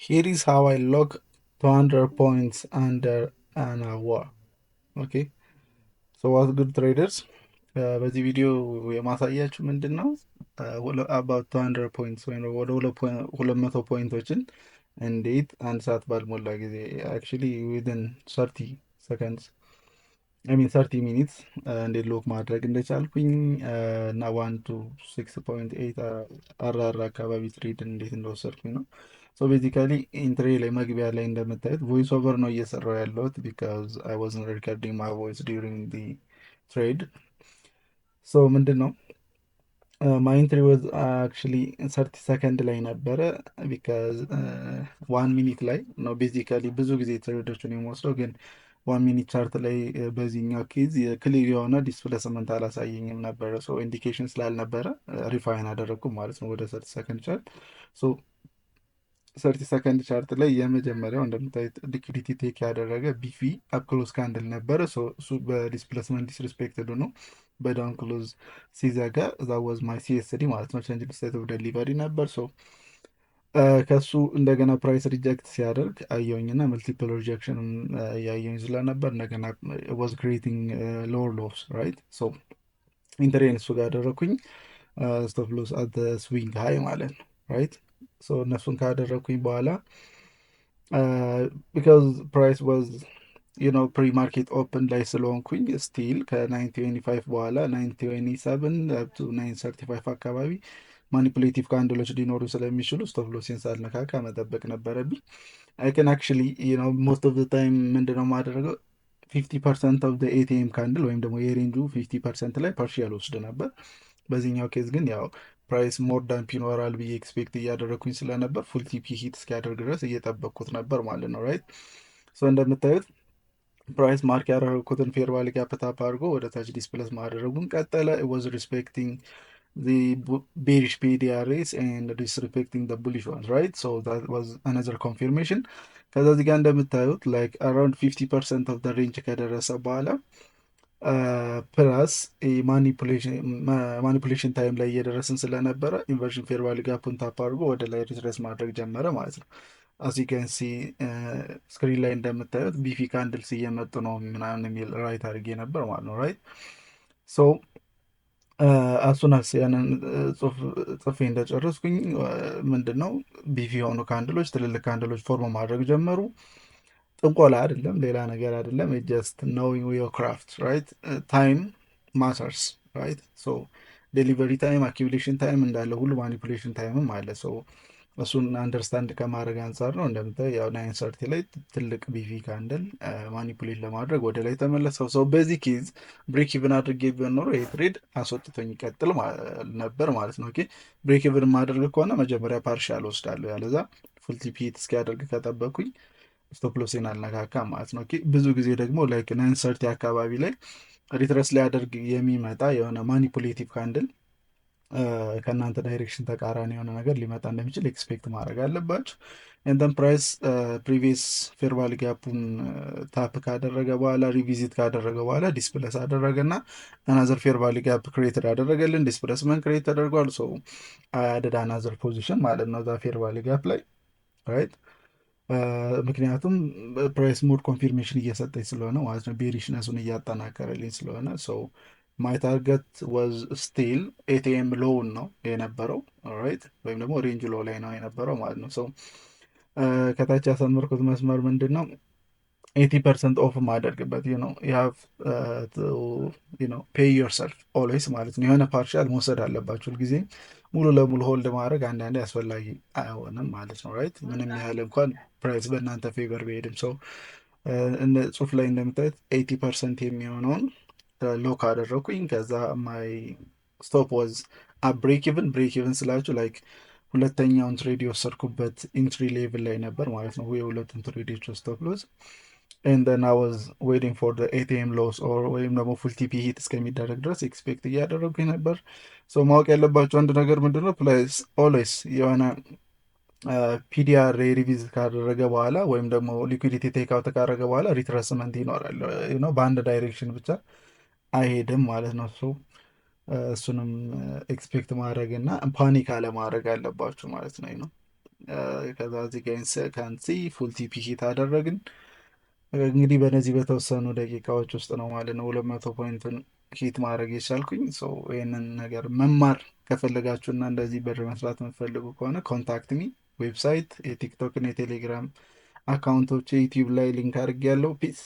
Here is how I log 200 points under an hour. Okay, so what's good traders? በዚህ ቪዲዮ የማሳያችሁ ምንድን ነው about 200 points ወይም ወደ 200 ፖይንቶችን እንዴት አንድ ሰዓት ባልሞላ ጊዜ actually within 30 seconds I mean 30 minutes እንዴት ሎክ ማድረግ እንደቻልኩኝ እና 1 to 6.8 አር አካባቢ ትሬድ እንዴት እንደወሰድኩኝ ነው። ሶ ቤዚካሊ ኢንትሬ ላይ መግቢያ ላይ እንደምታዩት ቮይስ ኦቨር ነው እየሰራው ያለሁት ቢካዝ አይ ዋዝንት ሪከርዲንግ ማይ ቮይስ ዲዩሪንግ ዲ ትሬድ። ሶ ምንድን ነው ማይ ኢንትሪ ዋዝ አክቹሊ 30 ሰከንድ ላይ ነበረ ቢካዝ 1 ሚኒት ላይ ነው ቤዚካሊ ብዙ ጊዜ ትሬዶችን የሚወስደው ግን 1 ሚኒት ቻርት ላይ በዚህኛው ኬዝ ክሊር የሆነ ዲስፕሌስመንት አላሳየኝም ነበረ። ሶ ኢንዲኬሽን ስላልነበረ ሪፋይን አደረግኩም ማለት ነው ወደ 30 ሰከንድ ቻርት። ሶ 30 ሰከንድ ቻርት ላይ የመጀመሪያው እንደምታዩት ሊኩዲቲ ቴክ ያደረገ ቢፊ አፕክሎዝ ካንድል ነበረ። እሱ በዲስፕሌስመንት ዲስሪስፔክትድ ነው። በዳውን ክሎዝ ሲዘጋ እዛ ወዝ ማይ ሲኤስዲ ማለት ነው ቼንጅ ስቴት ኦፍ ደሊቨሪ ነበር። ሶ ከሱ እንደገና ፕራይስ ሪጀክት ሲያደርግ አየውኝና መልቲፕል ሪጀክሽን እያየኝ ስለነበር እንደገና ዋዝ ክሪኤቲንግ ሎወር ሎስ ራይት። ሶ ኢንተሬን እሱ ጋር ያደረግኩኝ ስቶፕ ሎስ አት ስዊንግ ሃይ ማለት ነው ራይት። ሶ እነሱን ካደረግኩኝ በኋላ ቢካዝ ፕራይስ ዋዝ ፕሪ ማርኬት ኦፕን ላይ ስለሆንኩኝ ስቲል ከ925 በኋላ 927 935 አካባቢ ማኒፑሌቲቭ ካንድሎች ሊኖሩ ስለሚችሉ ስቶፕ ሎሴን ሳልነካካ መጠበቅ ነበረብኝ። አይከን አክቹሊ ሞስት ኦፍ ታይም ምንድነው የማደርገው 50% ኦፍ ኤቲኤም ካንድል ወይም ደግሞ የሬንጁ 50% ላይ ፓርሺያል ወስድ ነበር። በዚህኛው ኬዝ ግን ያው ፕራይስ ሞር ዳምፕ ይኖራል ብዬ ኤክስፔክት እያደረግኩኝ ስለነበር ፉል ቲፒ ሂት እስኪያደርግ ድረስ እየጠበቅኩት ነበር ማለት ነው ራይት። ሶ እንደምታዩት ፕራይስ ማርክ ያደረግኩትን ፌር ቫሊ ጋፕ ታፕ አድርጎ ወደ ታች ዲስፕሌስ ማድረጉን ቀጠለ። ዋዝ ሪስፔክቲንግ ቤሪሽ ፒዲአርኤስ ኤንድ ዲስሪስፔክቲንግ ቡሊሽ ዋንስ ራይት። ሶ ዛት ዋዝ አናዘር ኮንፊርሜሽን። ከዛ እዚህ ጋር እንደምታዩት ላይክ አራውንድ 50% ኦፍ ሬንጅ ከደረሰ በኋላ ፕላስ ማኒፑሌሽን ታይም ላይ እየደረስን ስለነበረ ኢንቨርሽን ፌር ቫሊ ጋፑን ታፕ አድርጎ ወደ ላይ ሪትሬስ ማድረግ ጀመረ ማለት ነው። አሲከንሲ ስክሪን ላይ እንደምታዩት ቢፊ ካንድልስ እየመጡ ነው ምናምን የሚል ራይት አድርጌ ነበር ማለት ነው ራይት። ሶ አሱናስ ያንን ጽፌ እንደጨረስኩኝ ምንድን ነው ቢፊ የሆኑ ካንድሎች ትልልቅ ካንድሎች ፎርም ማድረግ ጀመሩ። ጥንቆላ አይደለም፣ ሌላ ነገር አይደለም። ጀስት ኖዊንግ ዮር ክራፍት ራይት። ታይም ማተርስ ራይት። ሶ ዴሊቨሪ ታይም፣ አኪሙሌሽን ታይም እንዳለ ሁሉ ማኒፑሌሽን ታይምም አለ። ሶ እሱን አንደርስታንድ ከማድረግ አንጻር ነው እንደምታየው ያው 930 ላይ ትልቅ ቢቪ ካንድል ማኒፑሌት ለማድረግ ወደ ላይ ተመለሰው። ሰው በዚህ ኬዝ ብሬክ ኢቭን አድርጌ ቢሆን ኖሮ ይህ ትሬድ አስወጥቶኝ ይቀጥል ነበር ማለት ነው። ብሬክ ኢቭን ማድረግ ከሆነ መጀመሪያ ፓርሻል ወስዳለሁ፣ ያለዛ ፉል ቲፒ ሂት እስኪያደርግ ከጠበኩኝ ስቶፕ ሎሴን አልነካካም ማለት ነው። ብዙ ጊዜ ደግሞ ላይክ 930 አካባቢ ላይ ሪትረስ ሊያደርግ የሚመጣ የሆነ ማኒፑሌቲቭ ካንድል ከእናንተ ዳይሬክሽን ተቃራኒ የሆነ ነገር ሊመጣ እንደሚችል ኤክስፔክት ማድረግ አለባቸው። ኤንደን ፕራይስ ፕሪቪየስ ፌር ቫሊ ጋፑን ታፕ ካደረገ በኋላ ሪቪዚት ካደረገ በኋላ ዲስፕለስ አደረገና አናዘር ፌር ቫሊ ጋፕ ክሬትድ አደረገልን። ዲስፕሌስመንት ክሬት ተደርጓል። ሶ አያደድ አናዘር ፖዚሽን ማለት ነው እዛ ፌር ቫሊ ጋፕ ላይ ራይት። ምክንያቱም ፕራይስ ሞድ ኮንፊርሜሽን እየሰጠኝ ስለሆነ ማለት ነው፣ ቤሪሽነሱን እያጠናከረልኝ ስለሆነ ሰው ማይ ታርገት ዋዝ ስቲል ኤቲኤም ሎውን ነው የነበረው ራይት፣ ወይም ደግሞ ሬንጅ ሎ ላይ ነው የነበረው ማለት ነው። ሰው ከታች ያሰመርኩት መስመር ምንድን ነው 80% ኦፍ ማደርግበት ፔይ ዮርሰልፍ ኦልዌይስ ማለት ነው። የሆነ ፓርሻል መውሰድ አለባችሁ ሁልጊዜ። ሙሉ ለሙሉ ሆልድ ማድረግ አንዳንዴ አስፈላጊ አይሆንም ማለት ነው ራይት። ምንም ያህል እንኳን ፕራይስ በእናንተ ፌቨር ቢሄድም ሰው ጽሁፍ ላይ እንደምታዩት 80% የሚሆነውን ሎክ አደረኩኝ። ከዛ ማይ ስቶፕ ወዝ ብሬክ ኢቭን ስላችሁ ላይክ ሁለተኛውን ትሬድ የወሰድኩበት ኢንትሪ ሌቭል ላይ ነበር ማለት ነው። የሁለቱም ትሬዶች ስቶፕ ሎዝ and then I was waiting for the ATM loss or ወይም ደግሞ ፉል ቲፒ ሂት እስከሚደረግ ድረስ ኤክስፔክት እያደረጉኝ ነበር። ሶ ማወቅ ያለባቸው አንድ ነገር ምንድነው ፕላስ ኦልዌይስ የሆነ ፒዲአር ሪቪዝ ካደረገ በኋላ ወይም ደግሞ ሊኩዲቲ ቴክ አውት ካደረገ በኋላ ሪትረስመንት ይኖራል። በአንድ ዳይሬክሽን ብቻ አይሄድም ማለት ነው። እሱንም ኤክስፔክት ማድረግ እና ፓኒክ አለማድረግ አለባችሁ ማለት ነው። ከዛ እዚህ ጋር ካንሲ ፉል ቲፒ ሂት አደረግን። እንግዲህ በነዚህ በተወሰኑ ደቂቃዎች ውስጥ ነው ማለት ነው 200 ፖይንትን ሂት ማድረግ የቻልኩኝ። ይህንን ነገር መማር ከፈለጋችሁና እንደዚህ ብር መስራት የምትፈልጉ ከሆነ ኮንታክት ሚ። ዌብሳይት፣ የቲክቶክ እና የቴሌግራም አካውንቶች ዩቲዩብ ላይ ሊንክ አድርጌ ያለው ፒስ